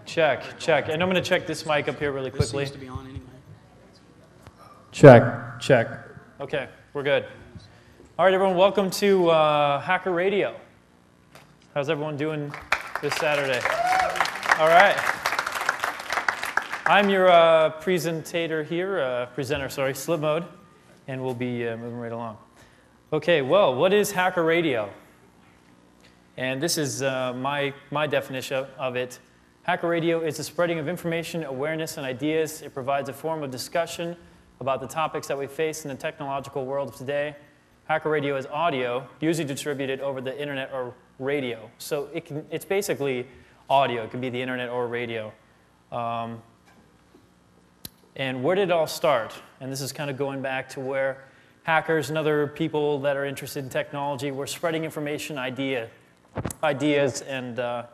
Check, check. And I'm going to check this mic up here really quickly. This seems to be on anyway. Check, check. Okay, we're good. All right, everyone, welcome to Hacker Radio. How's everyone doing this Saturday? All right. I'm your presenter, Slip Mode, and we'll be moving right along. Okay, well, what is Hacker Radio? And this is my definition of it. Hacker Radio is the spreading of information, awareness, and ideas. It provides a form of discussion about the topics that we face in the technological world of today. Hacker Radio is audio, usually distributed over the internet or radio. So it's basically audio. It can be the internet or radio. And where did it all start? And this is kind of going back to where hackers and other people that are interested in technology were spreading information, ideas, and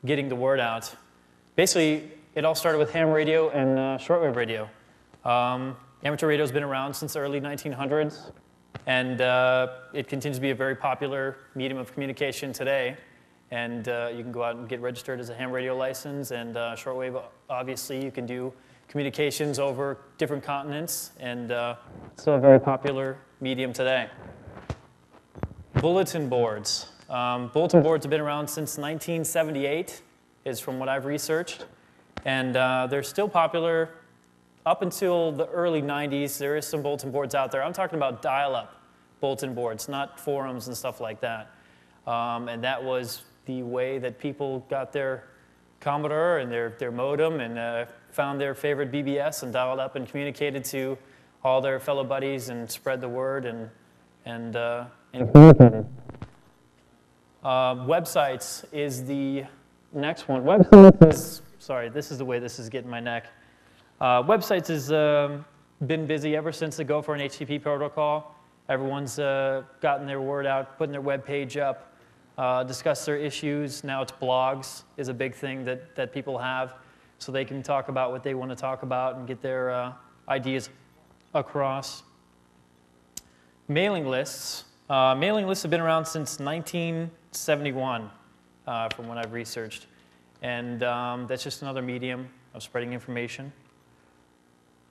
getting the word out. Basically, it all started with ham radio and shortwave radio. Amateur radio has been around since the early 1900s, and it continues to be a very popular medium of communication today. And you can go out and get registered as a ham radio license, and shortwave, obviously, you can do communications over different continents, and still a very popular medium today. Bulletin boards. Bulletin boards have been around since 1978, is from what I've researched. And they're still popular up until the early 90s. There is some bulletin boards out there. I'm talking about dial-up bulletin boards, not forums and stuff like that. And that was the way that people got their Commodore and their modem and found their favorite BBS and dialed up and communicated to all their fellow buddies and spread the word and communicated. Websites is the next one. Websites is, sorry, this is the way this is getting my neck. Websites has been busy ever since the go for an HTTP protocol. Everyone's gotten their word out, putting their web page up, discuss their issues. Now it's blogs is a big thing that people have, so they can talk about what they want to talk about and get their ideas across. Mailing lists. Mailing lists have been around since 1971, from what I've researched. And that's just another medium of spreading information.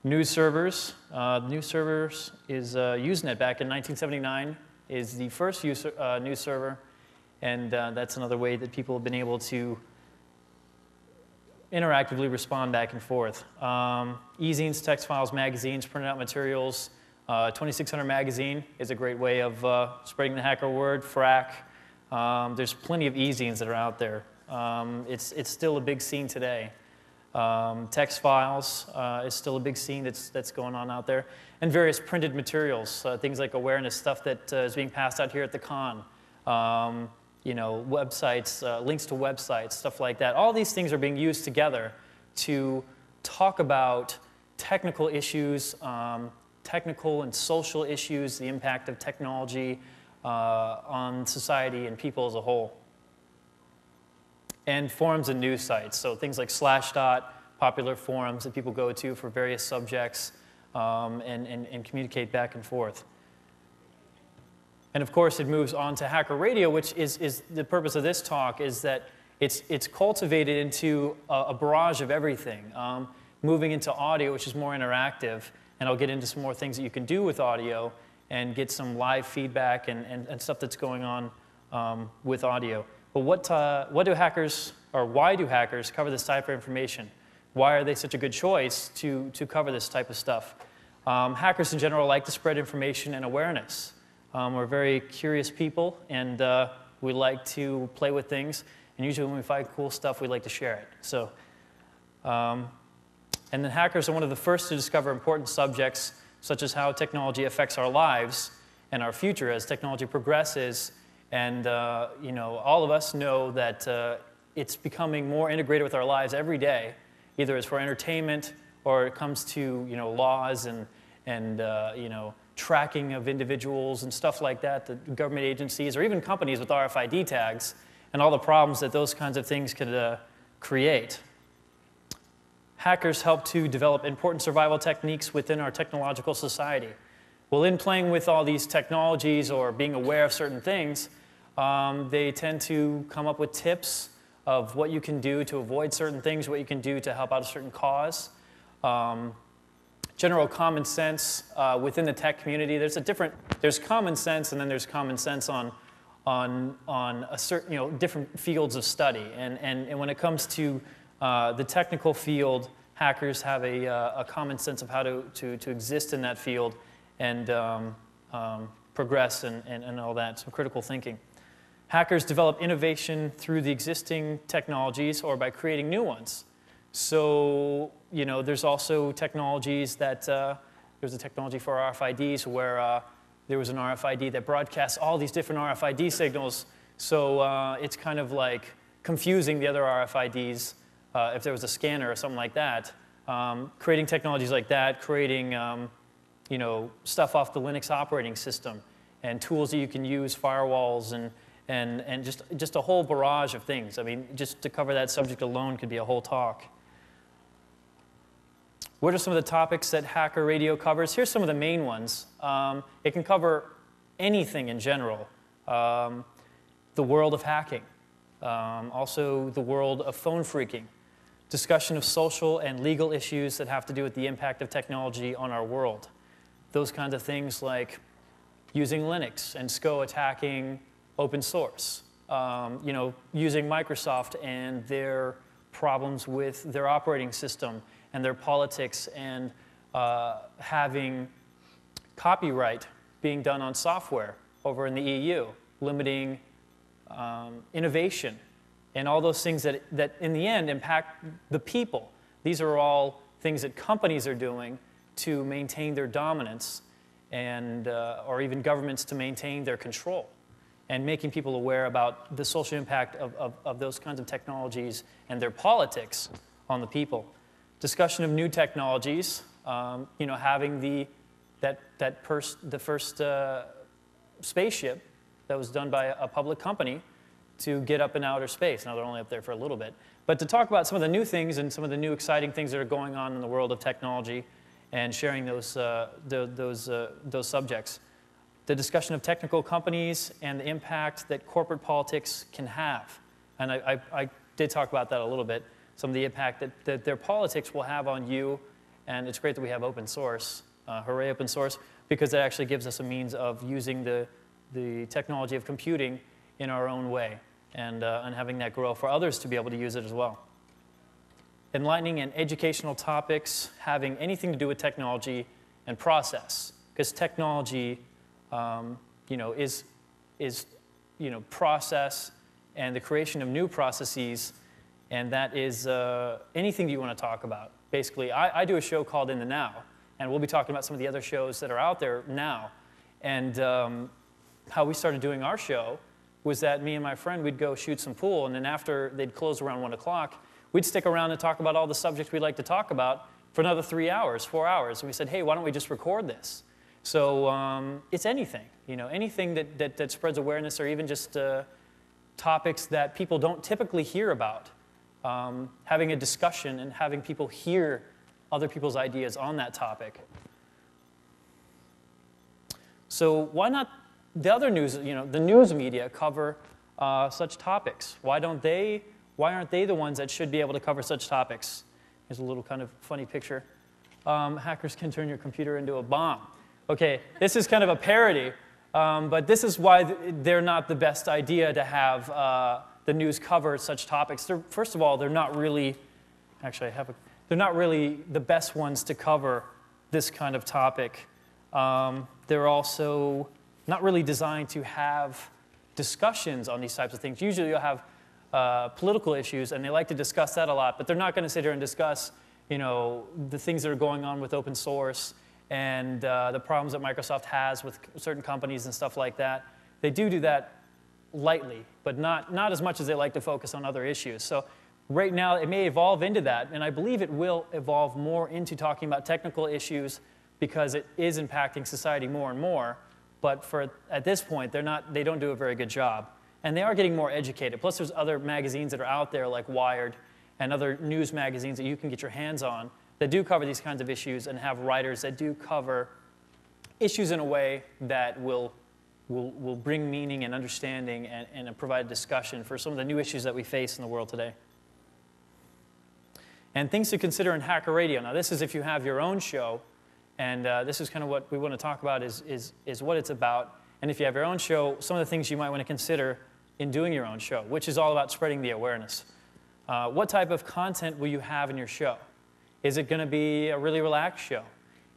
News servers. News servers is Usenet back in 1979 is the first news server. And that's another way that people have been able to interactively respond back and forth. E-zines, text files, magazines, printed out materials. 2600 magazine is a great way of spreading the hacker word. FRAC. There's plenty of e-zines that are out there. It's still a big scene today. Text files is still a big scene that's going on out there. And various printed materials, things like awareness, stuff that is being passed out here at the con. You know, websites, links to websites, stuff like that. All these things are being used together to talk about technical issues, technical and social issues, the impact of technology on society and people as a whole. And forums and news sites, so things like Slashdot, popular forums that people go to for various subjects and communicate back and forth. And of course, it moves on to Hacker Radio, which is the purpose of this talk, is that it's cultivated into a barrage of everything, moving into audio, which is more interactive. And I'll get into some more things that you can do with audio and get some live feedback and stuff that's going on with audio. But what do hackers, or why do hackers cover this type of information? Why are they such a good choice to cover this type of stuff? Hackers in general like to spread information and awareness. We're very curious people, and we like to play with things. And usually when we find cool stuff, we like to share it. So, and then hackers are one of the first to discover important subjects, such as how technology affects our lives and our future as technology progresses. And you know, all of us know that it's becoming more integrated with our lives every day, either it's for entertainment or it comes to laws and you know, tracking of individuals and stuff like that, the government agencies or even companies with RFID tags and all the problems that those kinds of things could create. Hackers help to develop important survival techniques within our technological society. Well, in playing with all these technologies or being aware of certain things, they tend to come up with tips of what you can do to avoid certain things, what you can do to help out a certain cause. General common sense within the tech community. There's common sense, and then there's common sense on a certain, different fields of study. And when it comes to the technical field, hackers have a common sense of how to exist in that field and progress and all that, so critical thinking. Hackers develop innovation through the existing technologies or by creating new ones. So, there's also technologies that, there's a technology for RFIDs where there was an RFID that broadcasts all these different RFID signals. So it's kind of like confusing the other RFIDs if there was a scanner or something like that. Creating technologies like that, creating stuff off the Linux operating system and tools that you can use, firewalls, and just a whole barrage of things. I mean, just to cover that subject alone could be a whole talk. What are some of the topics that Hacker Radio covers? Here's some of the main ones. It can cover anything in general. The world of hacking. Also the world of phone phreaking. Discussion of social and legal issues that have to do with the impact of technology on our world. Those kinds of things like using Linux and SCO attacking open source. Using Microsoft and their problems with their operating system and their politics and having copyright being done on software over in the EU, limiting innovation, and all those things that in the end impact the people. These are all things that companies are doing to maintain their dominance and, or even governments to maintain their control, and making people aware about the social impact of those kinds of technologies and their politics on the people. Discussion of new technologies, having the first spaceship that was done by a public company to get up in outer space. Now they're only up there for a little bit. But to talk about some of the new things and some of the new exciting things that are going on in the world of technology and sharing those subjects. The discussion of technical companies and the impact that corporate politics can have. And I did talk about that a little bit, some of the impact that their politics will have on you. And it's great that we have open source, hooray open source, because it actually gives us a means of using the technology of computing in our own way and having that grow for others to be able to use it as well. Enlightening and educational topics having anything to do with technology and process, because technology is process and the creation of new processes, and that is anything that you want to talk about. Basically, I do a show called In the Now, and we'll be talking about some of the other shows that are out there now. And how we started doing our show was that me and my friend, we'd go shoot some pool, and then after they'd close around 1 o'clock, we'd stick around and talk about all the subjects we'd like to talk about for another 3 hours, 4 hours. And we said, hey, why don't we just record this? So it's anything, anything that spreads awareness, or even just topics that people don't typically hear about. Having a discussion and having people hear other people's ideas on that topic. So why not the other news, the news media cover such topics? Why aren't they the ones that should be able to cover such topics? Here's a little kind of funny picture. Hackers can turn your computer into a bomb. Okay, this is kind of a parody, but this is why they're not the best idea to have the news cover such topics. First of all, they're not really, they're not really the best ones to cover this kind of topic. They're also not really designed to have discussions on these types of things. Usually you'll have political issues, and they like to discuss that a lot, but they're not going to sit here and discuss, the things that are going on with open source and the problems that Microsoft has with certain companies and stuff like that. They do that lightly, but not as much as they like to focus on other issues. So right now, it may evolve into that, and I believe it will evolve more into talking about technical issues because it is impacting society more and more. But at this point, they don't do a very good job. And they are getting more educated. Plus, there's other magazines that are out there, like Wired, and other news magazines that you can get your hands on that do cover these kinds of issues and have writers that do cover issues in a way that will will bring meaning and understanding and provide discussion for some of the new issues that we face in the world today. And things to consider in Hacker Radio. Now, this is if you have your own show, and this is kind of what we want to talk about is what it's about. And if you have your own show, some of the things you might want to consider in doing your own show, which is all about spreading the awareness. What type of content will you have in your show? Is it going to be a really relaxed show?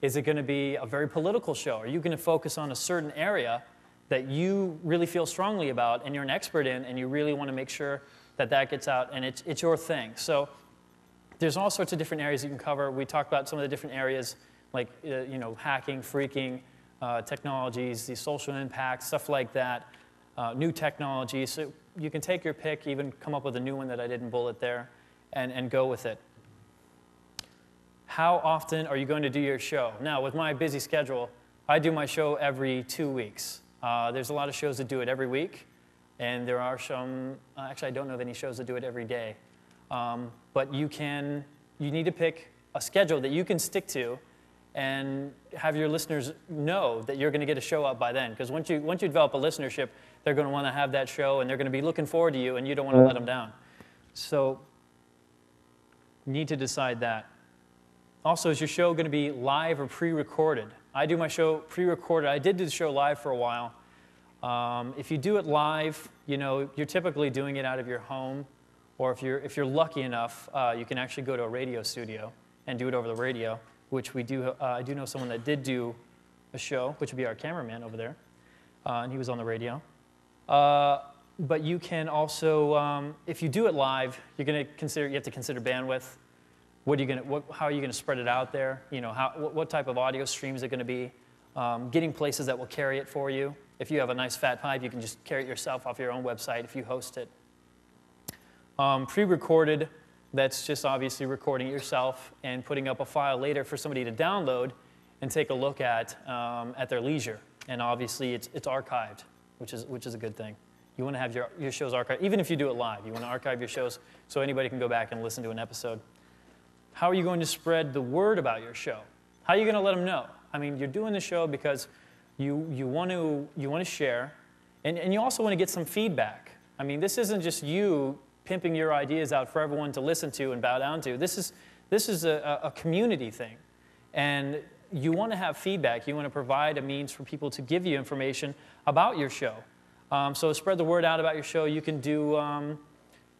Is it going to be a very political show? Are you going to focus on a certain area that you really feel strongly about and you're an expert in, and you really want to make sure that that gets out and it's your thing? So there's all sorts of different areas you can cover. We talked about some of the different areas like hacking, phreaking, technologies, the social impact, stuff like that, new technologies. So you can take your pick, even come up with a new one that I didn't bullet there, and go with it. How often are you going to do your show? Now, with my busy schedule, I do my show every 2 weeks. There's a lot of shows that do it every week, and there are some, actually I don't know of any shows that do it every day. But you need to pick a schedule that you can stick to and have your listeners know that you're going to get a show up by then. Because once you develop a listenership, they're going to want to have that show, and they're going to be looking forward to you, and you don't want to let them down. So you need to decide that. Also, is your show going to be live or pre-recorded? I do my show pre-recorded. I did do the show live for a while. If you do it live, you're typically doing it out of your home, or if you're lucky enough, you can actually go to a radio studio and do it over the radio, which we do. I do know someone that did do a show, which would be our cameraman over there, and he was on the radio. But you can also, if you do it live, you have to consider bandwidth. How are you going to spread it out there? What type of audio stream is it going to be? Getting places that will carry it for you. If you have a nice fat pipe, you can just carry it yourself off your own website if you host it. Pre-recorded, that's just obviously recording it yourself and putting up a file later for somebody to download and take a look at their leisure. And obviously, it's archived, which is a good thing. You want to have your shows archived, even if you do it live. You want to archive your shows so anybody can go back and listen to an episode. How are you going to spread the word about your show? How are you going to let them know? I mean, you're doing the show because you want to share, and you also want to get some feedback. I mean, this isn't just you pimping your ideas out for everyone to listen to and bow down to. This is a community thing, and you want to have feedback. You want to provide a means for people to give you information about your show. So spread the word out about your show. You can do,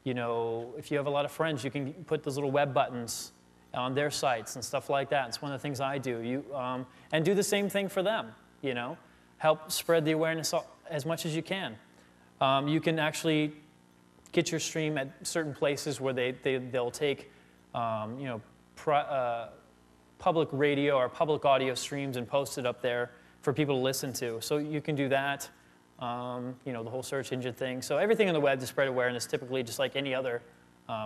if you have a lot of friends, you can put those little web buttons on their sites and stuff like that. It's one of the things I do. And do the same thing for them, Help spread the awareness as much as you can. You can actually get your stream at certain places where they'll take, public radio or public audio streams and post it up there for people to listen to. So you can do that, the whole search engine thing. So everything on the web to spread awareness, typically just like any other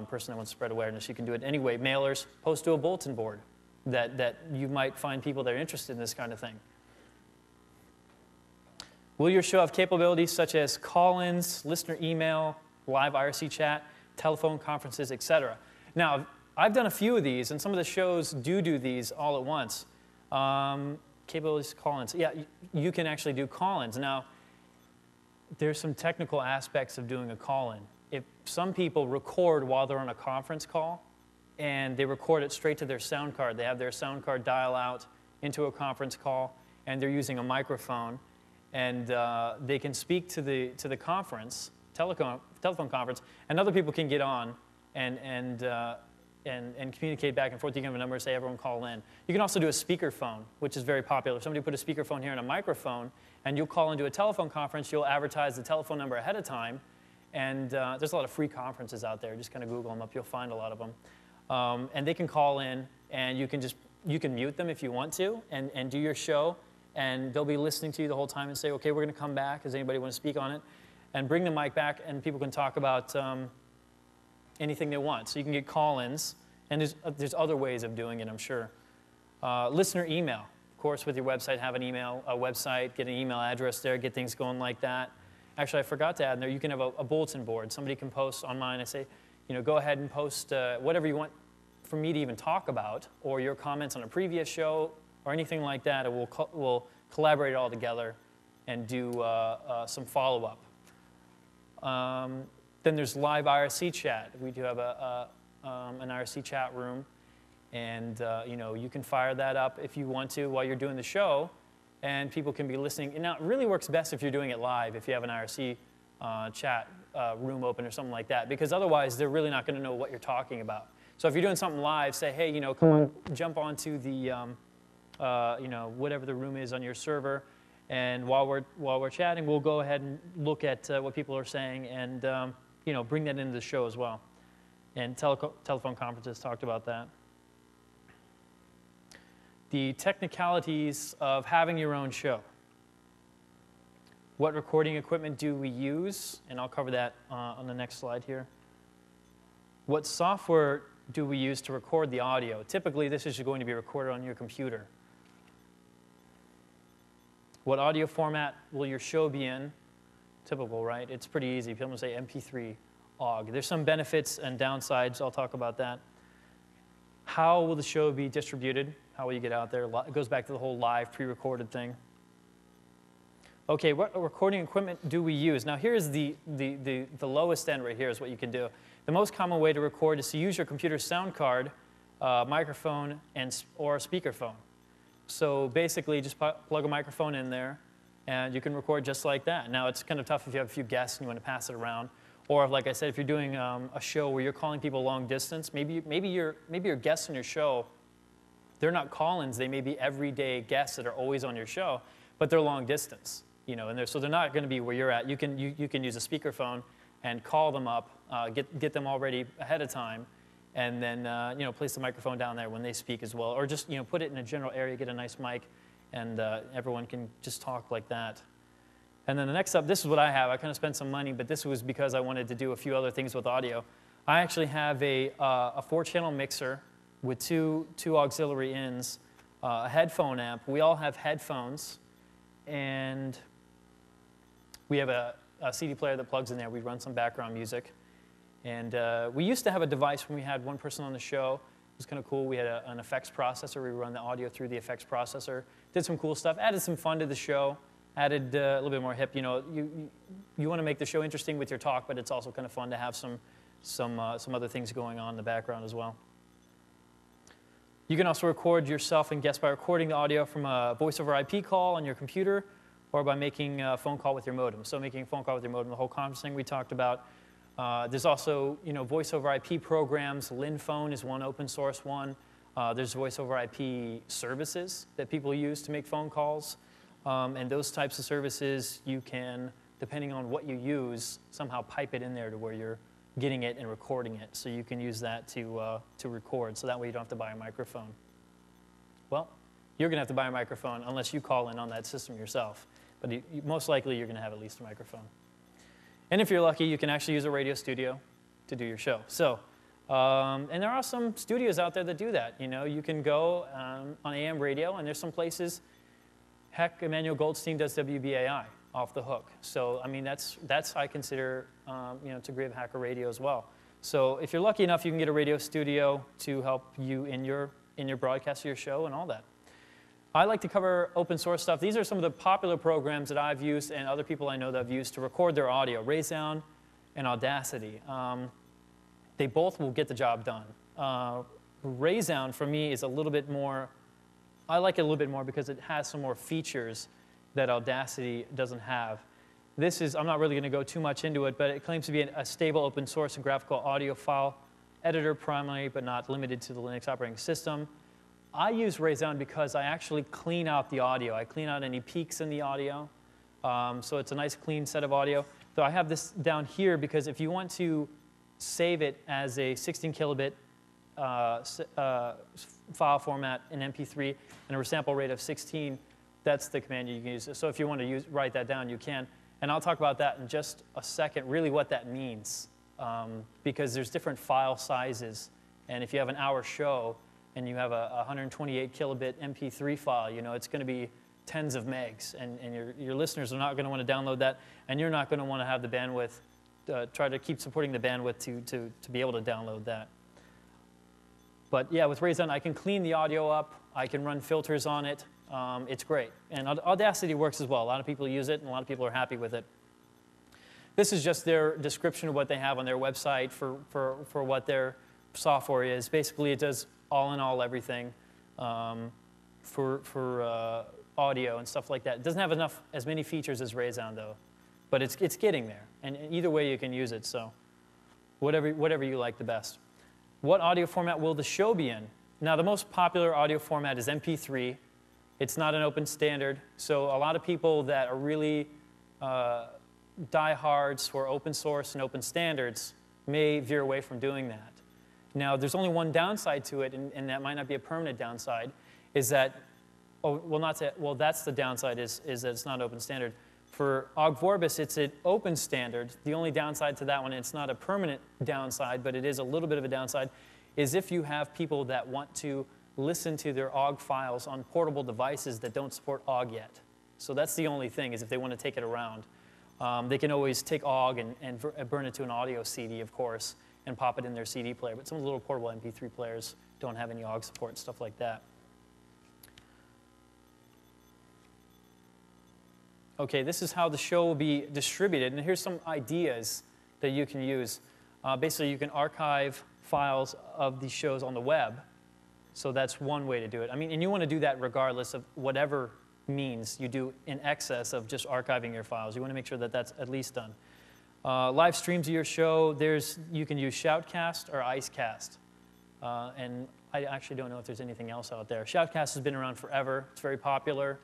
person that wants to spread awareness, you can do it anyway. Mailers, post to a bulletin board that you might find people that are interested in this kind of thing. Will your show have capabilities such as call-ins, listener email, live IRC chat, telephone conferences, etc.? Now, I've done a few of these, and some of the shows do these all at once. Capabilities, call-ins. Yeah, you can actually do call-ins. Now, there's some technical aspects of doing a call-in. If some people record while they're on a conference call, and they record it straight to their sound card. They have their sound card dial out into a conference call, and they're using a microphone, and they can speak to the conference, telephone conference, and other people can get on and communicate back and forth. You can have a number and say, everyone call in. You can also do a speakerphone, which is very popular. If somebody put a speakerphone here and a microphone, and you'll call into a telephone conference, you'll advertise the telephone number ahead of time. And there's a lot of free conferences out there. Just kind of Google them up. You'll find a lot of them. And they can call in, and you can mute them if you want to, and do your show. And they'll be listening to you the whole time and say, OK, we're going to come back. Does anybody want to speak on it? And bring the mic back, and people can talk about anything they want. So you can get call-ins. And there's other ways of doing it, I'm sure. Listener email. Of course, with your website, have a website, get an email address there, get things going like that. Actually, I forgot to add in there, you can have a bulletin board. Somebody can post on mine. I say, go ahead and post whatever you want for me to even talk about, or your comments on a previous show, or anything like that. And we'll collaborate all together and do some follow-up. Then there's live IRC chat. We do have an IRC chat room, and you can fire that up if you want to while you're doing the show, and people can be listening. And now it really works best if you're doing it live, if you have an IRC chat room open or something like that, because otherwise they're really not going to know what you're talking about. So if you're doing something live, say, hey, come on, jump onto the, whatever the room is on your server, and while we're chatting, we'll go ahead and look at what people are saying, and bring that into the show as well. And telephone conferences talked about that. The technicalities of having your own show. What recording equipment do we use? And I'll cover that on the next slide here. What software do we use to record the audio? Typically, this is going to be recorded on your computer. What audio format will your show be in? Typical, right? It's pretty easy. People say MP3, OGG. There's some benefits and downsides. I'll talk about that. How will the show be distributed? How will you get out there? It goes back to the whole live, pre-recorded thing. Okay, what recording equipment do we use? Now here's the lowest end right here is what you can do. The most common way to record is to use your computer's sound card, microphone, or a speakerphone. So basically just plug a microphone in there and you can record just like that. Now it's kind of tough if you have a few guests and you want to pass it around. Or like I said, if you're doing a show where you're calling people long distance, maybe your guests on your show, they're not call-ins, they may be everyday guests that are always on your show, but they're long distance. So they're not going to be where you're at. You can use a speakerphone and call them up, get them all ready ahead of time, and then place the microphone down there when they speak as well, or just put it in a general area, get a nice mic, and everyone can just talk like that. And then the next up, this is what I have. I kind of spent some money, but this was because I wanted to do a few other things with audio. I actually have a 4-channel mixer with two auxiliary ins, a headphone amp. We all have headphones, and we have a CD player that plugs in there. We run some background music. And we used to have a device when we had one person on the show. It was kind of cool. We had an effects processor. We run the audio through the effects processor. Did some cool stuff. Added some fun to the show. Added a little bit more hip. You want to make the show interesting with your talk, but it's also kind of fun to have some other things going on in the background as well. You can also record yourself and guests by recording the audio from a voice over IP call on your computer, or by making a phone call with your modem. So making a phone call with your modem, the whole conference thing we talked about. There's also voice over IP programs. LinPhone is one open source one. There's voice over IP services that people use to make phone calls. And those types of services, you can, depending on what you use, somehow pipe it in there to where you're getting it and recording it. So you can use that to record. So that way you don't have to buy a microphone. Well, you're going to have to buy a microphone unless you call in on that system yourself. But most likely, you're going to have at least a microphone. And if you're lucky, you can actually use a radio studio to do your show. So, and there are some studios out there that do that. You can go on AM radio, and there's some places. Heck, Emmanuel Goldstein does WBAI off the hook. So, I mean, that's I consider to grab hacker radio as well. So, if you're lucky enough, you can get a radio studio to help you in your broadcast of your show and all that. I like to cover open source stuff. These are some of the popular programs that I've used and other people I know that have used to record their audio, Raysound and Audacity. They both will get the job done. Raysound, for me, is a little bit more, I like it a little bit more because it has some more features that Audacity doesn't have. I'm not really going to go too much into it, but it claims to be a stable open source and graphical audio file editor primarily, but not limited to the Linux operating system. I use Raysound because I actually clean out the audio. I clean out any peaks in the audio. So it's a nice clean set of audio. So I have this down here because if you want to save it as a 16 kilobit file format in MP3 and a resample rate of 16, that's the command you can use. So if you want to write that down, you can. And I'll talk about that in just a second, really what that means. Because there's different file sizes. And if you have an hour show, and you have a 128 kilobit MP3 file, it's going to be tens of megs, and your listeners are not going to want to download that, and you're not going to want to have the bandwidth, try to keep supporting the bandwidth to be able to download that. But yeah, with Raysound, I can clean the audio up, I can run filters on it, it's great. And Audacity works as well. A lot of people use it, and a lot of people are happy with it. This is just their description of what they have on their website for what their software is. Basically, it does all in all everything for audio and stuff like that. It doesn't have as many features as Raysound, though. But it's getting there. And either way, you can use it. So whatever you like the best. What audio format will the show be in? Now, the most popular audio format is MP3. It's not an open standard. So a lot of people that are really diehards for open source and open standards may veer away from doing that. Now, there's only one downside to it, and that might not be a permanent downside, is that, that's the downside, is that it's not open standard. For Ogg Vorbis, it's an open standard. The only downside to that one, it's not a permanent downside, but it is a little bit of a downside, is if you have people that want to listen to their Ogg files on portable devices that don't support Ogg yet. So that's the only thing, is if they want to take it around. They can always take Ogg and burn it to an audio CD, of course, and pop it in their CD player. But some of the little portable MP3 players don't have any Ogg support, stuff like that. Okay, this is how the show will be distributed, and here's some ideas that you can use. Basically, you can archive files of these shows on the web, so that's one way to do it. I mean, and you want to do that regardless of whatever means you do in excess of just archiving your files. You want to make sure that that's at least done. Live streams of your show, you can use Shoutcast or Icecast, and I actually don't know if there's anything else out there. Shoutcast has been around forever. It's very popular.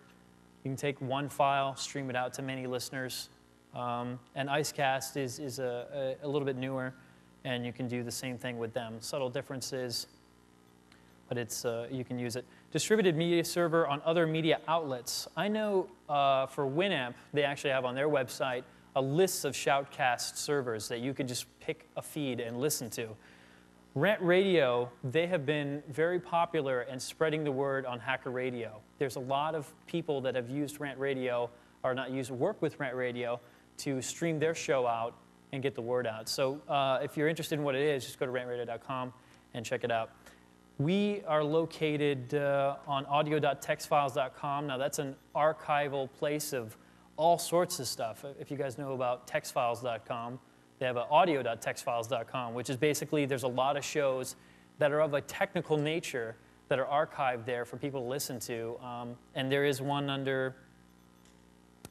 You can take one file, stream it out to many listeners. And Icecast is a little bit newer, and you can do the same thing with them. Subtle differences, but you can use it. Distributed media server on other media outlets. I know for Winamp, they actually have on their website a list of Shoutcast servers that you could just pick a feed and listen to. Rant Radio, they have been very popular in spreading the word on Hacker Radio. There's a lot of people that have used Rant Radio, or not used, work with Rant Radio to stream their show out and get the word out. So if you're interested in what it is, just go to rantradio.com and check it out. We are located on audio.textfiles.com. Now, that's an archival place of all sorts of stuff. If you guys know about textfiles.com, they have audio.textfiles.com, which is basically there's a lot of shows that are of a technical nature that are archived there for people to listen to. And there is one under,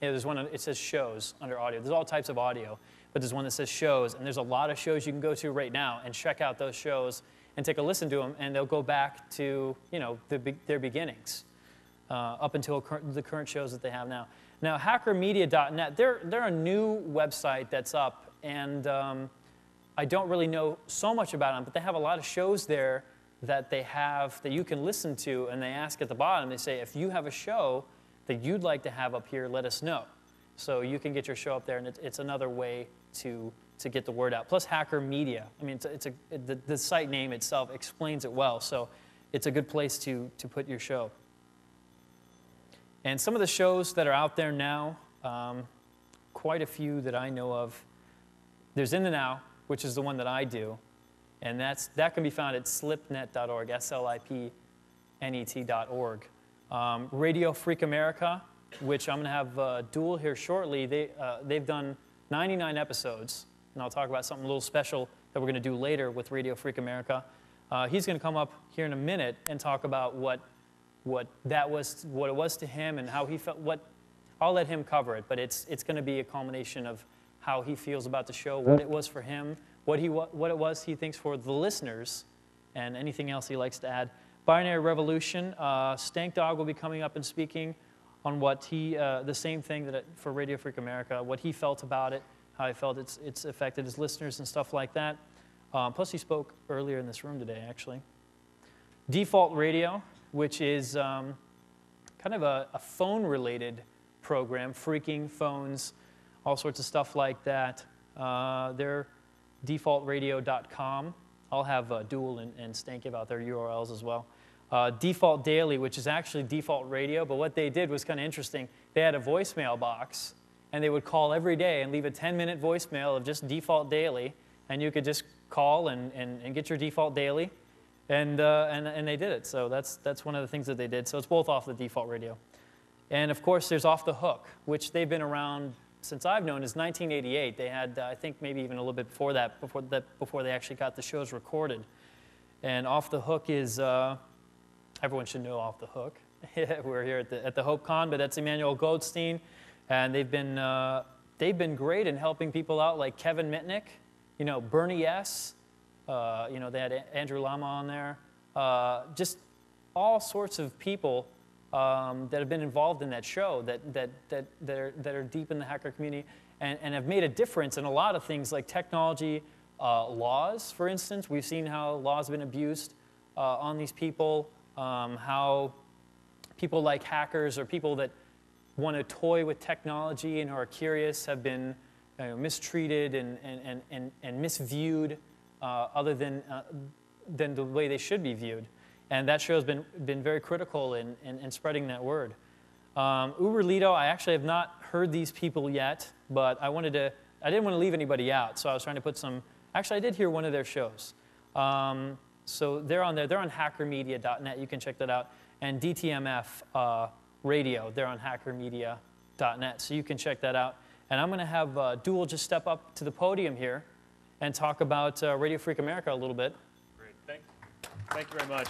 it says shows under audio. There's all types of audio, but there's one that says shows. And there's a lot of shows you can go to right now and check out those shows and take a listen to them, and they'll go back to their beginnings up until the current shows that they have now. Now, hackermedia.net, they're a new website that's up. And I don't really know so much about them, but they have a lot of shows there that they have that you can listen to, and they ask at the bottom, they say, if you have a show that you'd like to have up here, let us know. So you can get your show up there, and it's another way to get the word out. Plus Hacker Media. I mean, the site name itself explains it well, so it's a good place to put your show. And some of the shows that are out there now, quite a few that I know of. There's In the Now, which is the one that I do, and that can be found at slipnet.org, slipnet.org. Radio Freak America, which I'm going to have Duel here shortly. They've done 99 episodes, and I'll talk about something a little special that we're going to do later with Radio Freak America. He's going to come up here in a minute and talk about what it was to him and how he felt. I'll let him cover it, but it's going to be a culmination of how he feels about the show, what it was for him, what it was he thinks for the listeners, and anything else he likes to add. Binary Revolution, StankDawg will be coming up and speaking on what the same thing that for Radio Freak America, what he felt about it, how he felt it's affected his listeners and stuff like that. Plus he spoke earlier in this room today, actually. Default Radio, which is kind of a phone-related program, freaking phones, all sorts of stuff like that. They're defaultradio.com. I'll have Duel and Stank give out their URLs as well. Default Daily, which is actually Default Radio, but what they did was kind of interesting. They had a voicemail box, and they would call every day and leave a 10-minute voicemail of just Default Daily, and you could just call and get your Default Daily. and they did it. So that's one of the things that they did. So it's both off the default radio. And of course, there's Off the Hook, which they've been around since I've known is 1988. They had, I think, maybe even a little bit before that, before they actually got the shows recorded. And Off the Hook is, everyone should know Off the Hook. We're here at the Hope Con, but that's Emmanuel Goldstein, and they've been great in helping people out, like Kevin Mitnick, you know, Bernie S. You know, they had Andrew Lama on there. Just all sorts of people that have been involved in that show that are deep in the hacker community and have made a difference in a lot of things like technology, laws, for instance. We've seen how laws have been abused on these people, how people like hackers or people that want to toy with technology and who are curious have been mistreated and misviewed other than the way they should be viewed. And that show has been very critical in spreading that word. Uberlito, I actually have not heard these people yet, but I didn't want to leave anybody out, so I was trying to put some, actually I did hear one of their shows. So they're on there, they're on hackermedia.net, you can check that out. And DTMF Radio, they're on hackermedia.net, so you can check that out. And I'm going to have Dual just step up to the podium here and talk about Radio Freak America a little bit. Great, thank you very much.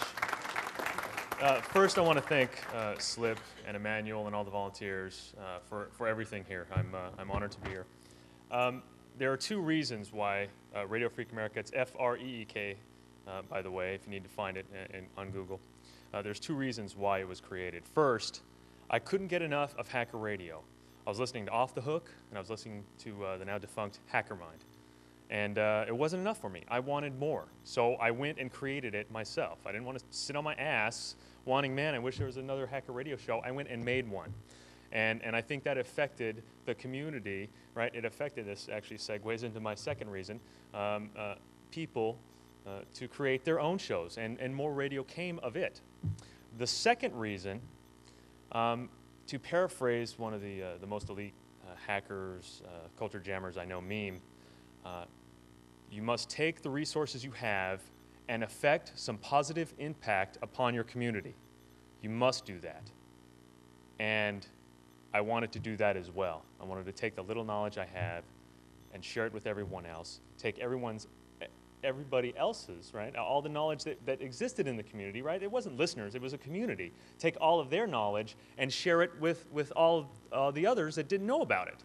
First, I want to thank Slip and Emmanuel and all the volunteers for everything here. I'm honored to be here. There are two reasons why Radio Freak America, it's F-R-E-E-K, by the way, if you need to find it on Google. There's two reasons why it was created. First, I couldn't get enough of Hacker Radio. I was listening to Off the Hook, and I was listening to the now defunct Hacker Mind. And it wasn't enough for me. I wanted more. So I went and created it myself. I didn't want to sit on my ass wanting, man, I wish there was another Hacker Radio show. I went and made one. And I think that affected the community, right? It affected, this actually segues into my second reason, people to create their own shows, and more radio came of it. The second reason, to paraphrase one of the most elite hackers, culture jammers I know, meme, you must take the resources you have and affect some positive impact upon your community. You must do that. And I wanted to do that as well. I wanted to take the little knowledge I have and share it with everyone else, take everybody else's, right? All the knowledge that existed in the community, right? It wasn't listeners, it was a community. Take all of their knowledge and share it with all the others that didn't know about it.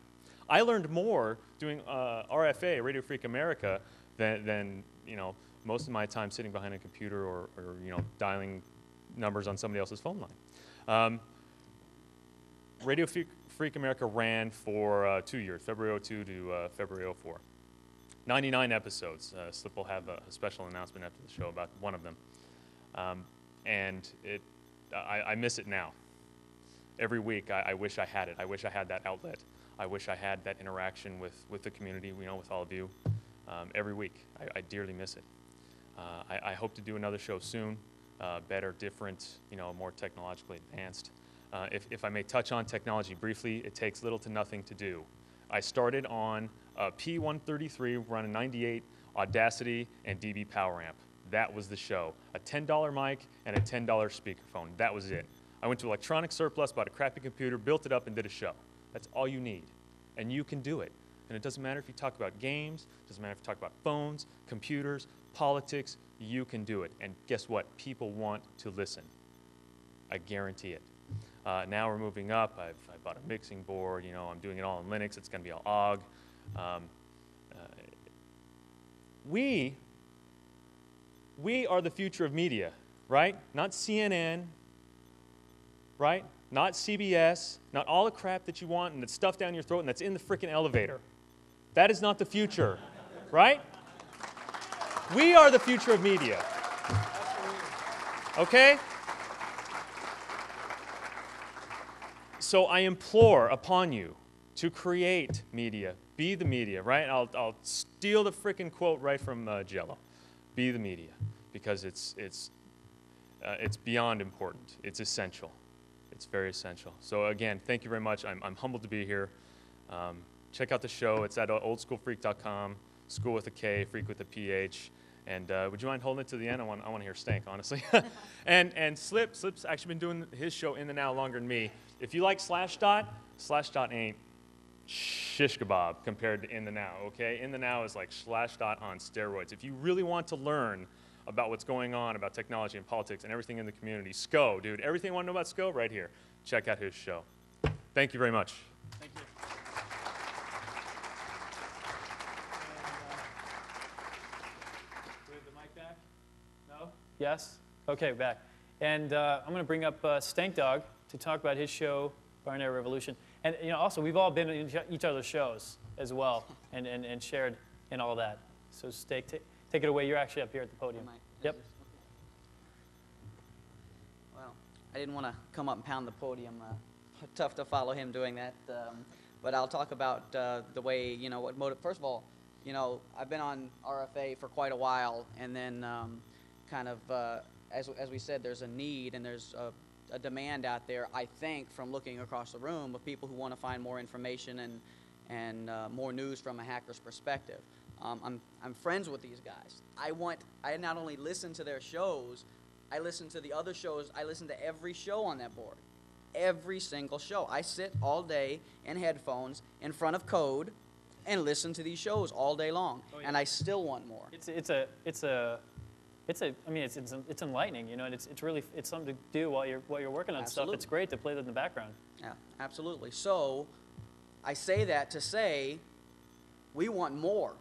I learned more doing RFA, Radio Freak America, than you know, most of my time sitting behind a computer or you know, dialing numbers on somebody else's phone line. Radio Freak America ran for 2 years, February 02 to February 04. 99 episodes. Slip will have a special announcement after the show about one of them. And I miss it now. Every week I wish I had it. I wish I had that outlet. I wish I had that interaction with the community, you know, with all of you. Every week. I dearly miss it. I hope to do another show soon, better, different, you know, more technologically advanced. If I may touch on technology briefly, it takes little to nothing to do. I started on a P133 running 98 Audacity and DB Power Amp. That was the show. A $10 mic and a $10 speakerphone. That was it. I went to Electronic Surplus, bought a crappy computer, built it up, and did a show. That's all you need. And you can do it. And it doesn't matter if you talk about games, it doesn't matter if you talk about phones, computers, politics, you can do it. And guess what? People want to listen. I guarantee it. Now we're moving up. I bought a mixing board. You know, I'm doing it all in Linux. It's going to be all OGG. We are the future of media, right? Not CNN, right? Not CBS, not all the crap that you want and that's stuffed down your throat and that's in the frickin' elevator. That is not the future, right? We are the future of media. Okay? So I implore upon you to create media. Be the media, right? I'll steal the frickin' quote right from Jello. Be the media, because it's beyond important. It's essential. It's very essential. So again, thank you very much. I'm humbled to be here. Check out the show. It's at oldschoolfreak.com. School with a K, freak with a PH. And would you mind holding it to the end? I want to hear Stank, honestly. and Slip's actually been doing his show In the Now longer than me. If you like Slashdot ain't shish kebab compared to In the Now, okay? In the Now is like Slashdot on steroids. If you really want to learn about what's going on, about technology and politics and everything in the community, SCO, dude, everything you want to know about SCO, right here. Check out his show. Thank you very much. Thank you. Do we have the mic back? No? Yes? Okay, back. And I'm going to bring up StankDawg to talk about his show, Binary Revolution. And also, we've all been in each other's shows as well and shared in all that. So Stank, take it away. You're actually up here at the podium. Yep. Well, I didn't want to come up and pound the podium. Tough to follow him doing that. But I'll talk about the way, what motive. First of all, I've been on RFA for quite a while, and then as we said, there's a need and there's a demand out there, I think, from looking across the room of people who want to find more information and more news from a hacker's perspective. I'm friends with these guys. I not only listen to their shows, I listen to the other shows. I listen to every show on that board. Every single show. I sit all day in headphones in front of code and listen to these shows all day long. Oh, yeah. And I still want more. It's enlightening, and it's something to do while you're working on Absolutely. stuff. It's great to play that in the background. Yeah, absolutely. So I say that to say we want more.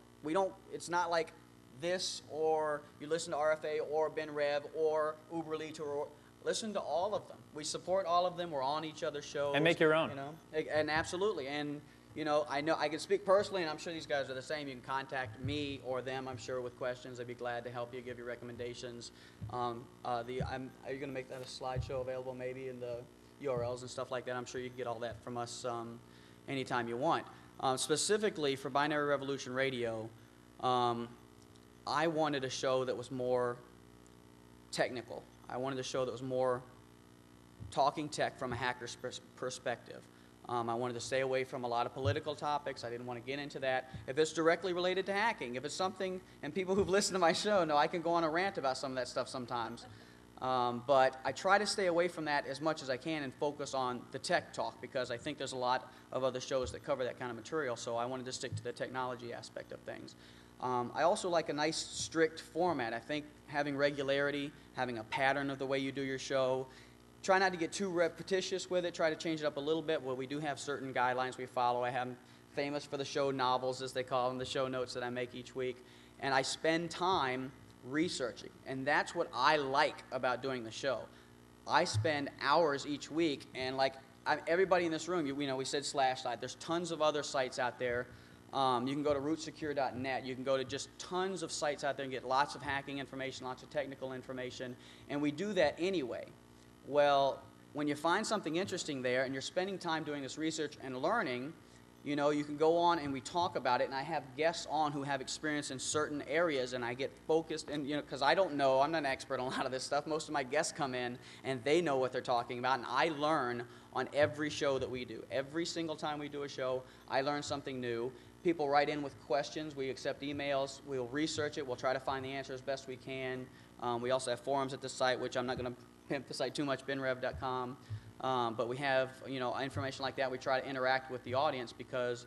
It's not like this, or you listen to RFA or BenRev or Uberly, or listen to all of them. We support all of them. We're on each other's shows. And make your own. And absolutely. And I know I can speak personally, and I'm sure these guys are the same. You can contact me or them, I'm sure, with questions. I'd be glad to help you, give you recommendations. Are you going to make that a slideshow available maybe in the URLs and stuff like that? I'm sure you can get all that from us anytime you want. Specifically for Binary Revolution Radio, I wanted a show that was more technical. I wanted a show that was more talking tech from a hacker's perspective. I wanted to stay away from a lot of political topics. I didn't want to get into that. If it's directly related to hacking, if it's something, and people who've listened to my show know I can go on a rant about some of that stuff sometimes. But I try to stay away from that as much as I can and focus on the tech talk, because I think there's a lot of other shows that cover that kind of material, so I wanted to stick to the technology aspect of things. I also like a nice, strict format. I think having regularity, having a pattern of the way you do your show. Try not to get too repetitious with it. Try to change it up a little bit. Well, we do have certain guidelines we follow. I'm famous for the show novels, as they call them, the show notes that I make each week. And I spend time researching. And that's what I like about doing the show. I spend hours each week, and everybody in this room, we said Slashdot. There's tons of other sites out there. You can go to rootsecure.net. You can go to just tons of sites out there and get lots of hacking information, lots of technical information. And we do that anyway. Well, when you find something interesting there and you're spending time doing this research and learning, you can go on and we talk about it, and I have guests on who have experience in certain areas, and I get focused, and because I don't know, I'm not an expert on a lot of this stuff. Most of my guests come in and they know what they're talking about, and I learn on every show that we do. Every single time we do a show, I learn something new. People write in with questions. We accept emails. We'll research it. We'll try to find the answer as best we can. We also have forums at the site, which I'm not going to pimp the site too much, benrev.com. But we have, information like that. We try to interact with the audience because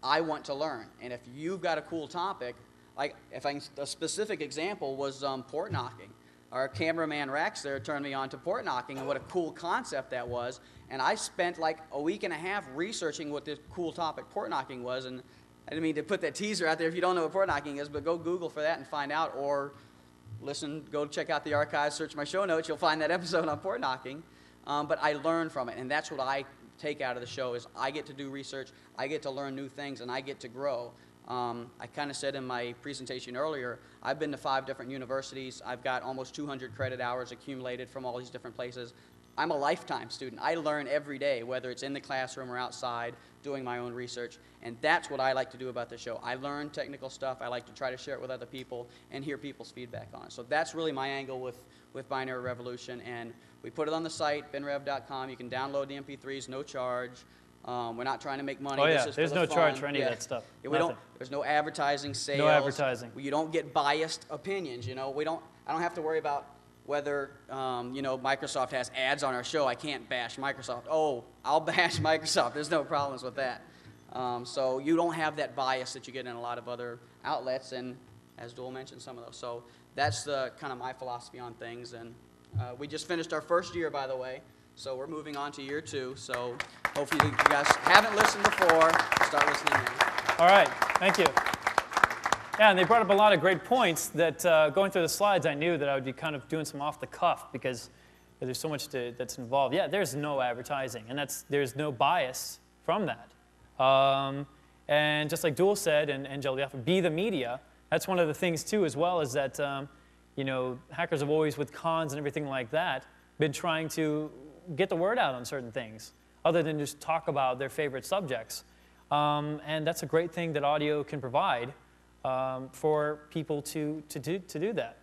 I want to learn. And if you've got a cool topic, a specific example was port knocking. Our cameraman Rex there turned me on to port knocking and what a cool concept that was. And I spent like a week and a half researching what this cool topic port knocking was. And I didn't mean to put that teaser out there if you don't know what port knocking is, but go Google for that and find out, or go check out the archives, search my show notes, you'll find that episode on port knocking. But I learn from it, and that's what I take out of the show is I get to do research, I get to learn new things, and I get to grow. I kind of said in my presentation earlier, I've been to 5 different universities. I've got almost 200 credit hours accumulated from all these different places. I'm a lifetime student. I learn every day, whether it's in the classroom or outside, doing my own research. And that's what I like to do about the show. I learn technical stuff. I like to try to share it with other people and hear people's feedback on it. So that's really my angle with Binary Revolution. And we put it on the site, benrev.com. You can download the MP3s, no charge. We're not trying to make money. Oh, This yeah. is There's for the no fun. charge for any of that stuff. Yeah, we don't. Nothing. There's no advertising, sales. No advertising. You don't get biased opinions. You know, we don't. I don't have to worry about whether you know, Microsoft has ads on our show. I can't bash Microsoft. Oh, I'll bash Microsoft. There's no problems with that. So you don't have that bias that you get in a lot of other outlets, and as Dual mentioned, some of those. So that's the kind of my philosophy on things. And we just finished our first year, by the way. So we're moving on to year 2. So hopefully you guys haven't listened before, start listening now. All right, thank you. Yeah, and they brought up a lot of great points that going through the slides, I knew that I would be kind of doing some off the cuff because there's so much that's involved. Yeah, there's no advertising, and there's no bias from that. And just like Dual said, and Jelly Alpha, be the media. That's one of the things too, as well, is that you know, hackers have always, with cons and everything like that, been trying to get the word out on certain things, other than just talk about their favorite subjects. And that's a great thing that audio can provide for people to do that.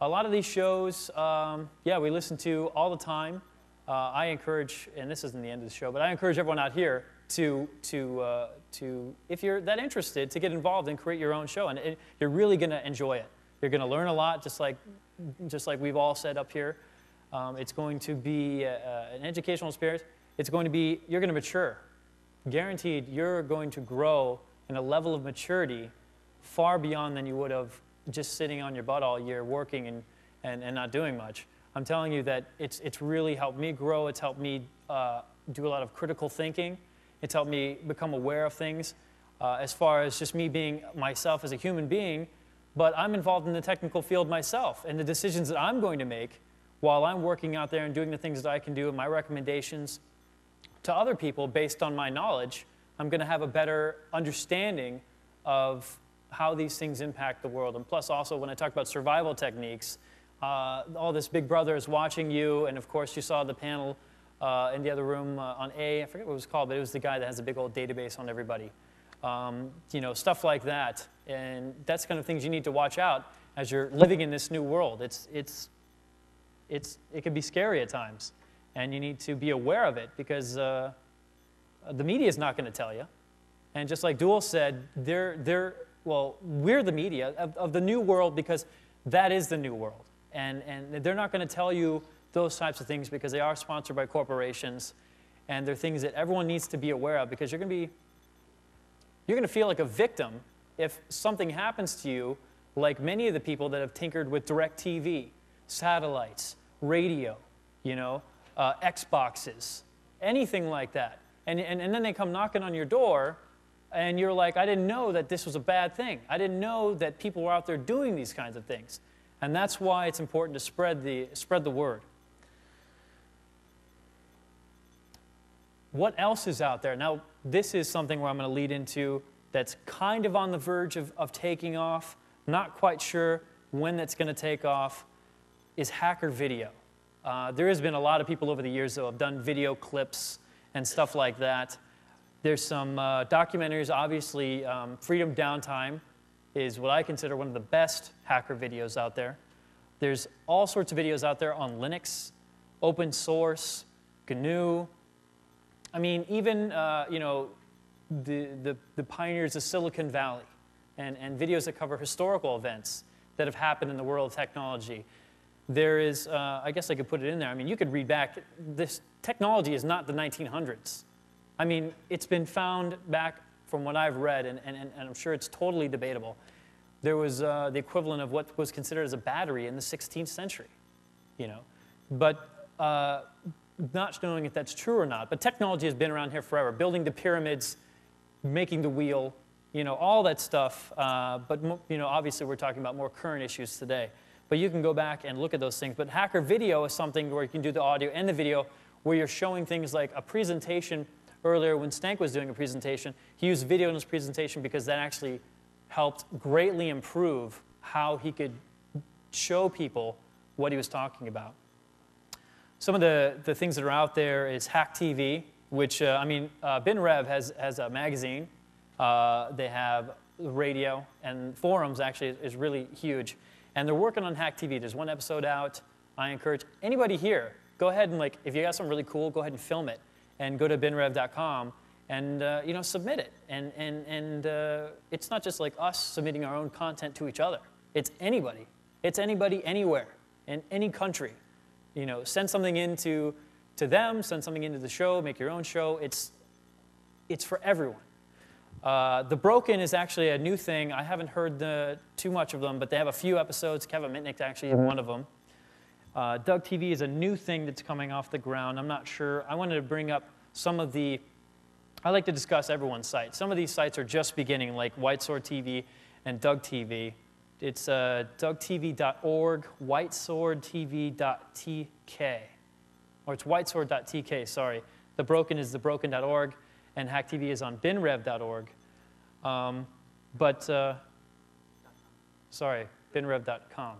A lot of these shows, yeah, we listen to all the time. I encourage, and this isn't the end of the show, but I encourage everyone out here to if you're that interested, to get involved and create your own show. And you're really going to enjoy it. You're going to learn a lot, just like we've all said up here. It's going to be an educational experience. It's going to be, you're going to mature. Guaranteed, you're going to grow in a level of maturity far beyond than you would have just sitting on your butt all year working and not doing much. I'm telling you that it's really helped me grow. It's helped me do a lot of critical thinking. It's helped me become aware of things as far as just me being myself as a human being, but I'm involved in the technical field myself, and the decisions that I'm going to make while I'm working out there and doing the things that I can do and my recommendations to other people based on my knowledge, I'm going to have a better understanding of how these things impact the world. And plus also when I talk about survival techniques, all this Big Brother is watching you, and of course you saw the panel in the other room on A, I forget what it was called, but it was the guy that has a big old database on everybody. You know, stuff like that. And that's the kind of things you need to watch out as you're living in this new world. It can be scary at times, and you need to be aware of it because the media is not going to tell you. And just like Dual said, well, we're the media of the new world because that is the new world. And they're not going to tell you those types of things because they are sponsored by corporations, and they're things that everyone needs to be aware of because you're going to feel like a victim if something happens to you, like many of the people that have tinkered with DirecTV, satellites, radio, you know, Xboxes, anything like that. And then they come knocking on your door, and you're like, I didn't know that this was a bad thing. I didn't know that people were out there doing these kinds of things. And that's why it's important to spread the word. What else is out there? Now, this is something where I'm going to lead into that's kind of on the verge of taking off. Not quite sure when that's going to take off, is hacker video. There has been a lot of people over the years that have done video clips and stuff like that. There's some documentaries, obviously. Freedom Downtime is what I consider one of the best hacker videos out there. There's all sorts of videos out there on Linux, open source, GNU. I mean, even you know, the pioneers of Silicon Valley, and videos that cover historical events that have happened in the world of technology. There is, I guess I could put it in there. I mean, you could read back. This technology is not the 1900s. I mean, it's been found back from what I've read, and I'm sure it's totally debatable. There was the equivalent of what was considered as a battery in the 16th century, you know. But not knowing if that's true or not. But technology has been around here forever. Building the pyramids, making the wheel, you know, all that stuff. But you know, obviously we're talking about more current issues today. But you can go back and look at those things. But hacker video is something where you can do the audio and the video, where you're showing things like a presentation. Earlier, when Stank was doing a presentation, he used video in his presentation because that actually helped greatly improve how he could show people what he was talking about. Some of the things that are out there is Hack TV, which, I mean, BinRev has a magazine. They have radio, and forums actually is really huge. And they're working on Hack TV. There's one episode out. I encourage anybody here, go ahead and, like, if you got something really cool, go ahead and film it and go to binrev.com and submit it. And it's not just like us submitting our own content to each other. It's anybody. It's anybody anywhere in any country. Send something in to them, send something into the show, make your own show. It's for everyone. The Broken is actually a new thing. I haven't heard too much of them, but they have a few episodes. Kevin Mitnick actually is one of them. Doug TV is a new thing that's coming off the ground. I'm not sure. I wanted to bring up some of the, I like to discuss everyone's sites. Some of these sites are just beginning, like White Sword TV and Doug TV. It's dougtv.org, whiteswordtv.tk. Or it's whitesword.tk, sorry. The Broken is thebroken.org, and Hack TV is on binrev.org. Sorry, binrev.com.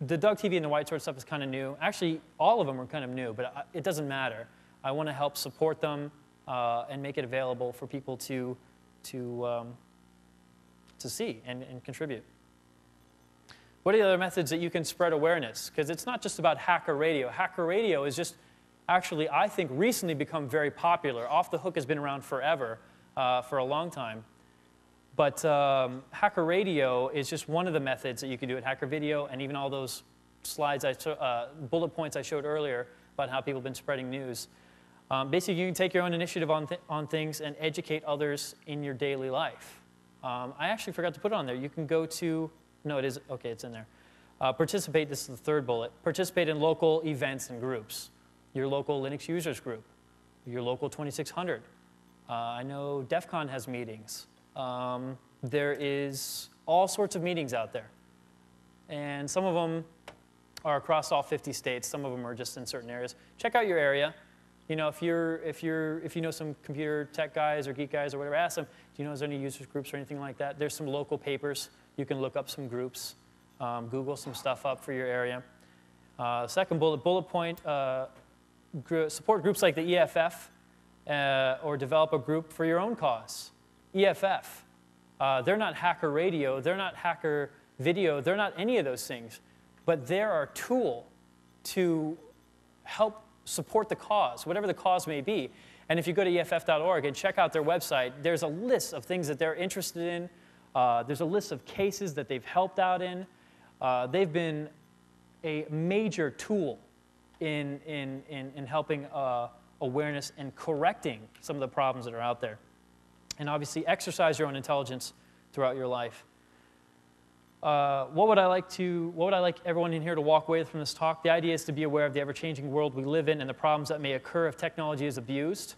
The Doug TV and the White Sword stuff is kind of new. Actually, all of them are kind of new, but it doesn't matter. I want to help support them and make it available for people to see and contribute. What are the other methods that you can spread awareness? Because it's not just about Hacker Radio. Hacker Radio is just actually, I think, recently become very popular. Off the Hook has been around forever, for a long time. But Hacker Radio is just one of the methods that you can do at Hacker Video, and even all those slides, bullet points I showed earlier about how people have been spreading news. Basically, you can take your own initiative on things and educate others in your daily life. I actually forgot to put it on there. You can go to, no, it is, okay, it's in there. Participate, this is the third bullet. Participate in local events and groups. Your local Linux users group, your local 2600. I know DEF CON has meetings. There is all sorts of meetings out there. And some of them are across all 50 states. Some of them are just in certain areas. Check out your area. If you know some computer tech guys or geek guys or whatever, ask them, do you know if there's any users groups or anything like that? There's some local papers. You can look up some groups. Google some stuff up for your area. Second bullet point, support groups like the EFF or develop a group for your own cause. EFF, they're not Hacker Radio, they're not Hacker Video, they're not any of those things, but they're our tool to help support the cause, whatever the cause may be. And if you go to EFF.org and check out their website, there's a list of things that they're interested in. There's a list of cases that they've helped out in. They've been a major tool in helping awareness and correcting some of the problems that are out there. And obviously, exercise your own intelligence throughout your life. What would I like everyone in here to walk away with from this talk? The idea is to be aware of the ever-changing world we live in and the problems that may occur if technology is abused.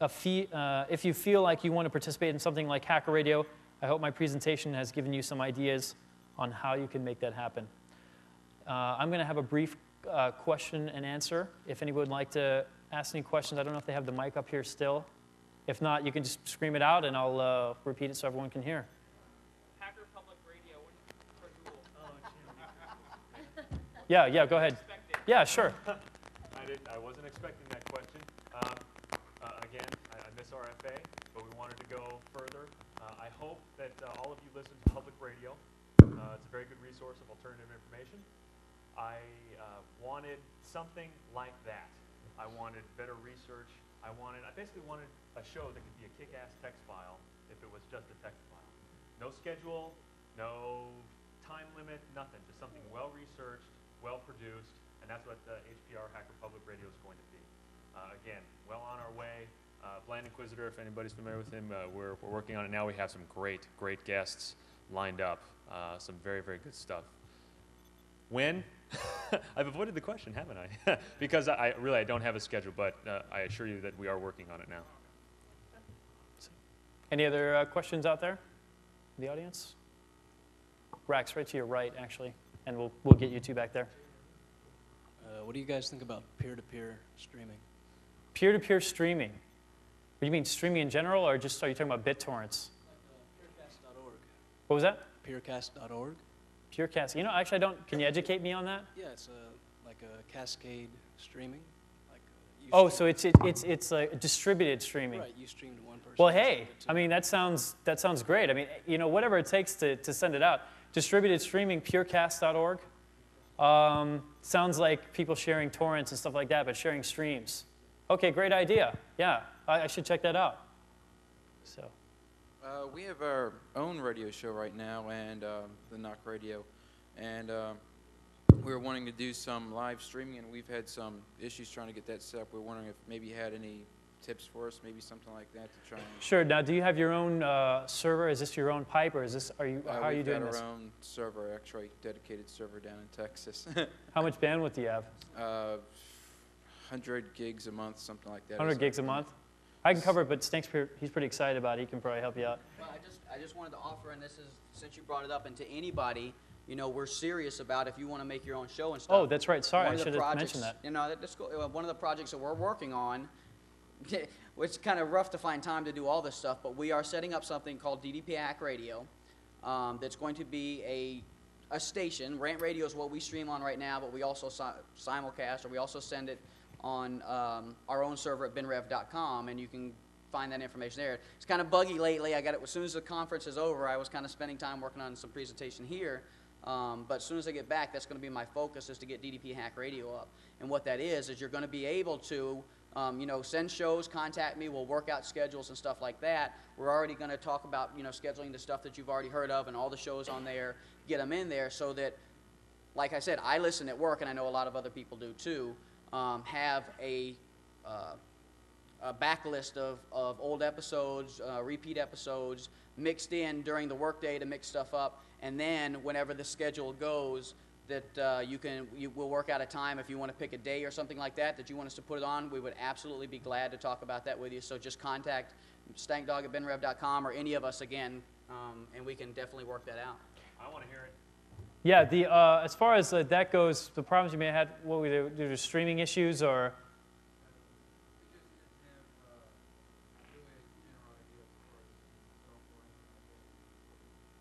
If you feel like you want to participate in something like Hacker Radio, I hope my presentation has given you some ideas on how you can make that happen. I'm going to have a brief question and answer. If anyone would like to ask any questions, I don't know if they have the mic up here still. If not, you can just scream it out, and I'll repeat it so everyone can hear. Hacker Public Radio, what is for Google? Yeah, go ahead. Yeah, sure. I wasn't expecting that question. Again, I miss RFA, but we wanted to go further. I hope that all of you listen to public radio. It's a very good resource of alternative information. I wanted something like that. I wanted better research. I basically wanted a show that could be a kick-ass text file if it was just a text file. No schedule, no time limit, nothing. Just something well-researched, well-produced, and that's what HPR Hacker Public Radio is going to be. Again, well on our way. Blind Inquisitor, if anybody's familiar with him, we're working on it now. We have some great guests lined up. Some very, very good stuff. When? I've avoided the question, haven't I? Because I don't have a schedule, but I assure you that we are working on it now. Any other questions out there in the audience? Rax, right to your right, actually, and we'll get you two back there. What do you guys think about peer-to-peer streaming? Peer-to-peer streaming. Do you mean streaming in general, or just are you talking about BitTorrents? Peercast.org. What was that? Peercast.org. Purecast. Actually, I don't. Can you educate me on that? Yeah, it's like a cascade streaming. So it's like distributed streaming. Right, you stream to one person. Well, hey, I mean that sounds great. I mean, whatever it takes to send it out. Distributed streaming, Purecast.org. Sounds like people sharing torrents and stuff like that, but sharing streams. Okay, great idea. Yeah, I should check that out. So. We have our own radio show right now, and the Knock Radio, and we were wanting to do some live streaming, and we've had some issues trying to get that set up. We're wondering if maybe you had any tips for us, maybe something like that to try and... Sure. Now, do you have your own server? Is this your own pipe, or is this? How are you doing this? We've got our own server, actually, dedicated server down in Texas. How much bandwidth do you have? 100 gigs a month, something like that. 100 gigs a month? I can cover it, but Stank's he's pretty excited about it. He can probably help you out. Well, I just wanted to offer, and this is, since you brought it up, and to anybody, you know, we're serious about if you want to make your own show and stuff. Oh, that's right. Sorry, One I of the should have projects, mentioned that. You know, that's cool. One of the projects that we're working on, it's kind of rough to find time to do all this stuff, but we are setting up something called DDP Hack Radio. That's going to be a station. Rant Radio is what we stream on right now, but we also simulcast, or we also send it on our own server at binrev.com, and you can find that information there. It's kind of buggy lately. I got it as soon as the conference is over. I was kind of spending time working on some presentation here, but as soon as I get back, that's going to be my focus, is to get DDP Hack Radio up. And what that is you're going to be able to you know, send shows, contact me, we'll work out schedules and stuff like that. We're already going to talk about, you know, scheduling the stuff that you've already heard of and all the shows on there, get them in there so that, like I said, I listen at work, and I know a lot of other people do too, have a backlist of old episodes, repeat episodes, mixed in during the workday to mix stuff up, and then whenever the schedule goes, that we'll work out a time if you want to pick a day or something like that you want us to put it on. We would absolutely be glad to talk about that with you. So just contact StankDawg at binrev.com or any of us again, and we can definitely work that out. I want to hear it. Yeah, as far as that goes, the problems you may have had, what were they, due to streaming issues or?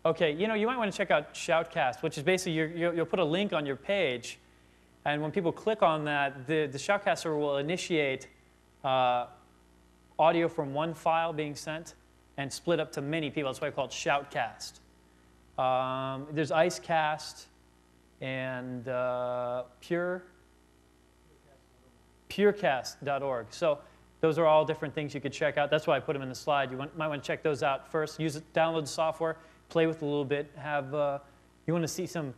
Okay, you know, you might want to check out Shoutcast, which is basically you'll put a link on your page, and when people click on that, the Shoutcast server will initiate audio from one file being sent and split up to many people. That's why I call it Shoutcast. There's Icecast and purecast.org. So those are all different things you could check out. That's why I put them in the slide. You might want to check those out first. Use it, download the software, play with it a little bit. You want to see some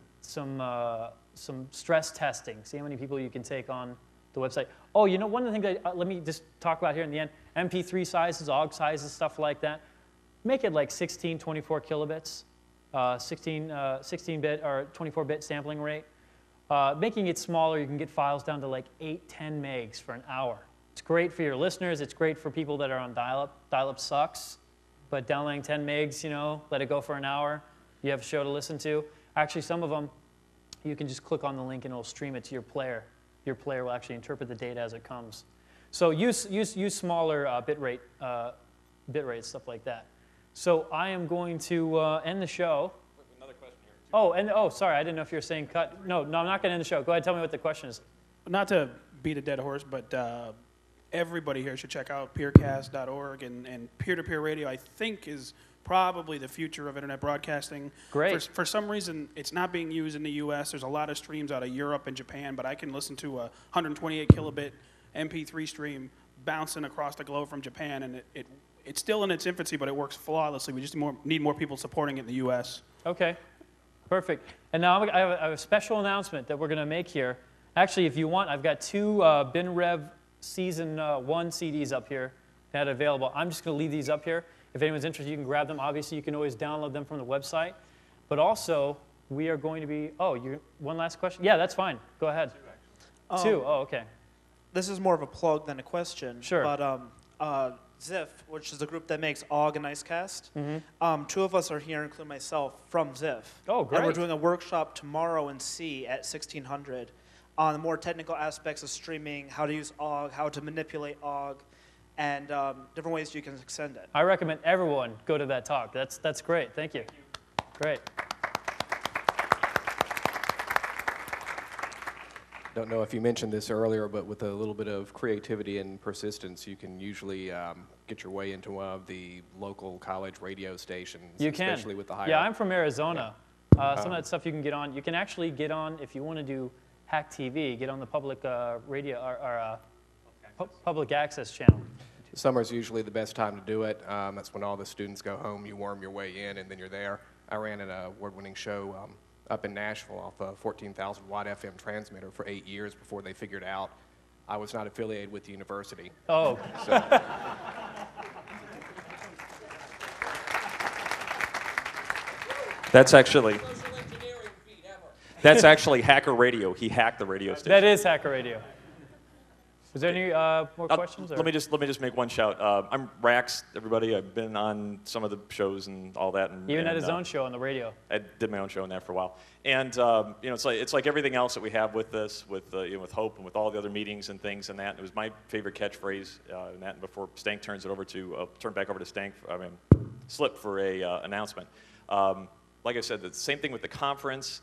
stress testing. See how many people you can take on the website. Oh, you know, one of the things let me just talk about here in the end. MP3 sizes, OGG sizes, stuff like that. Make it like 16, 24 kilobits. 16-bit or 24-bit sampling rate. Making it smaller, you can get files down to like 8, 10 megs for an hour. It's great for your listeners. It's great for people that are on dial-up. Dial-up sucks, but downloading 10 megs, you know, let it go for an hour. You have a show to listen to. Actually, some of them, you can just click on the link and it'll stream it to your player. Your player will actually interpret the data as it comes. So use smaller bit rate, stuff like that. So I am going to end the show. Another question here. Sorry, I didn't know if you were saying cut. No, I'm not going to end the show. Go ahead, tell me what the question is. Not to beat a dead horse, but everybody here should check out peercast.org, and peer-to-peer radio, I think, is probably the future of internet broadcasting. Great. For some reason, it's not being used in the U.S. There's a lot of streams out of Europe and Japan, but I can listen to a 128 kilobit MP3 stream bouncing across the globe from Japan, and it's still in its infancy, but it works flawlessly. We just need more people supporting it in the U.S. Okay, perfect. And now I have a special announcement that we're going to make here. Actually, if you want, I've got two BinRev Season 1 CDs up here that are available. I'm just going to leave these up here. If anyone's interested, you can grab them. Obviously, you can always download them from the website. But also, we are going to be, one last question? Yeah, that's fine. Go ahead. Two, okay. This is more of a plug than a question. Sure. But Ziff, which is the group that makes OGG and Icecast, two of us are here, including myself, from Ziff. Oh, great. And we're doing a workshop tomorrow in C at 1600 on the more technical aspects of streaming, how to use OGG, how to manipulate OGG, and different ways you can extend it. I recommend everyone go to that talk. That's great. Thank you. Great. Don't know if you mentioned this earlier, but with a little bit of creativity and persistence, you can usually get your way into one of the local college radio stations. You can. Especially with the higher. Yeah, I'm from Arizona. Some of that stuff you can get on. You can actually get on, if you want to do Hack TV, get on the public radio or public access channel. Summer's usually the best time to do it. That's when all the students go home. You worm your way in, and then you're there. I ran an award-winning show up in Nashville off a 14,000 watt FM transmitter for 8 years before they figured out I was not affiliated with the university. Oh. So, That's actually Hacker Radio. He hacked the radio station. That is Hacker Radio. Is there any more questions? Let me just make one shout. I'm Rax, everybody. I've been on some of the shows and all that. Even had his own show on the radio. I did my own show on that for a while. And it's like everything else that we have with this, with with Hope and with all the other meetings and things and that. It was my favorite catchphrase. And that, and before Stank turns it over to turn back over to Stank, Slip for a announcement. Like I said, the same thing with the conference.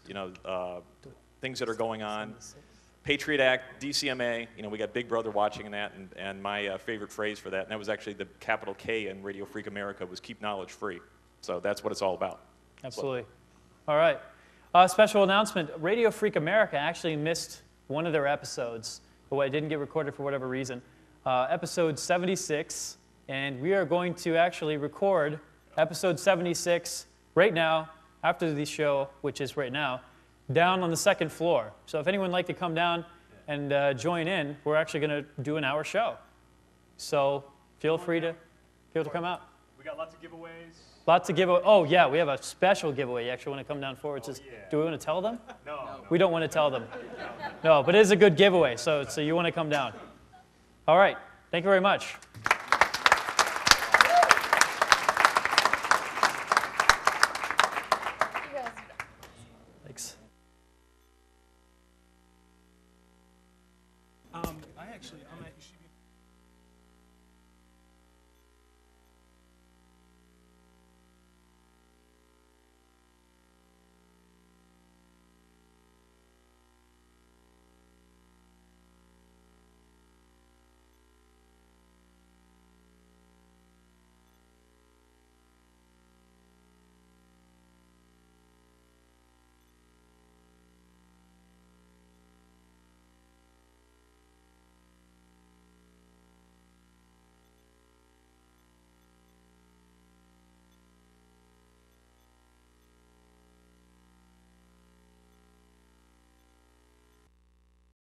Things that are going on. Patriot Act, DCMA, we got Big Brother watching in that, and my favorite phrase for that, and that was actually the capital K in Radio Freak America, was keep knowledge free. So that's what it's all about. Absolutely. All right. Special announcement. Radio Freak America actually missed one of their episodes, but it didn't get recorded for whatever reason. Episode 76, and we are going to actually record episode 76 right now, after the show, which is right now, down on the second floor. So if anyone would like to come down and join in, we're actually going to do an hour show. So feel free to come out. We got lots of giveaways. Lots of giveaways. Oh, yeah, we have a special giveaway. You actually want to come down forward. Do we want to tell them? No. We don't want to tell them. No, but it is a good giveaway, so you want to come down. All right. Thank you very much. Thanks. I'm